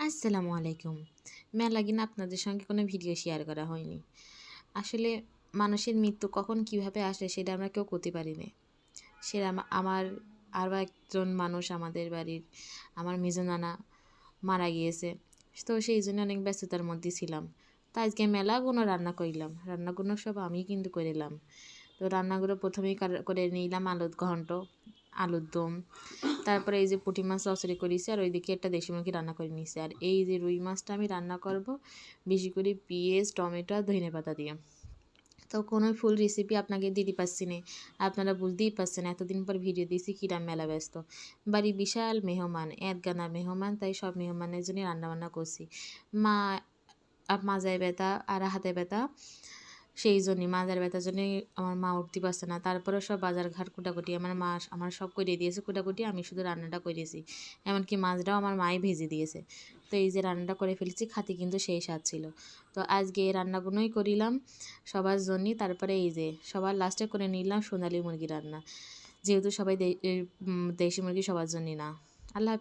আসসালামু আলাইকুম। মেলা দিন আপনাদের সঙ্গে কোনো ভিডিও শেয়ার করা হয়নি। আসলে মানুষের মৃত্যু কখন কিভাবে আসে সেটা আমরা কেউ করতে পারি না। সেটা আমার আরও একজন মানুষ আমাদের বাড়ির আমার মেজো নানা মারা গিয়েছে। তো সেই জন্য অনেক ব্যস্ততার মধ্যে ছিলাম। তো আজকে মেলাগুলো রান্না করিলাম। রান্নাগুলো সব আমি কিন্তু করিলাম। তো রান্নাগুলো প্রথমেই করে নিলাম আলুর ঘন্ট, আলুর দম। তারপরে এই যে পুঁটি মাছ চচ্চড়ি করেছি আর ওইদিকে একটা দেশি মুরগি রান্না করে নিয়েছি। আর এই যে রুই মাছটা আমি রান্না করব বেশি করে পেঁয়াজ, টমেটো আর ধনেপাতা দিয়ে। তো কোনো ফুল রেসিপি আপনাকে দিতে পারছি না, আপনারা বুঝতেই পারছেন এতদিন পর ভিডিও দিয়েছি কিরাম মেলা ব্যস্ত। বাড়ি বিশাল মেহমান, একগানা মেহমান, তাই সব মেহমানের জন্য রান্নাবান্না করছি। মা মাজায় ব্যথা আর হাতে ব্যথা, সেই জন্যই মাজার ব্যথার জন্যই আমার মা উঠতে পারছে না। তারপরেও সব বাজার ঘাট কুটাকুটি আমার মা আমার সব করে দিয়েছে কুটাকুটি, আমি শুধু রান্নাটা করেছি। এমনকি মাছটাও আমার মাই ভেজে দিয়েছে। তো এই যে রান্নাটা করে ফেলেছি, খাতে কিন্তু সেই স্বাদ ছিল। তো আজকে এই রান্নাগুলোই করিলাম সবার জন্যই। তারপরে এই যে সবার লাস্টে করে নিলাম সোনালি মুরগি রান্না, যেহেতু সবাই দেশি মুরগি সবার জন্যই না। আল্লাহ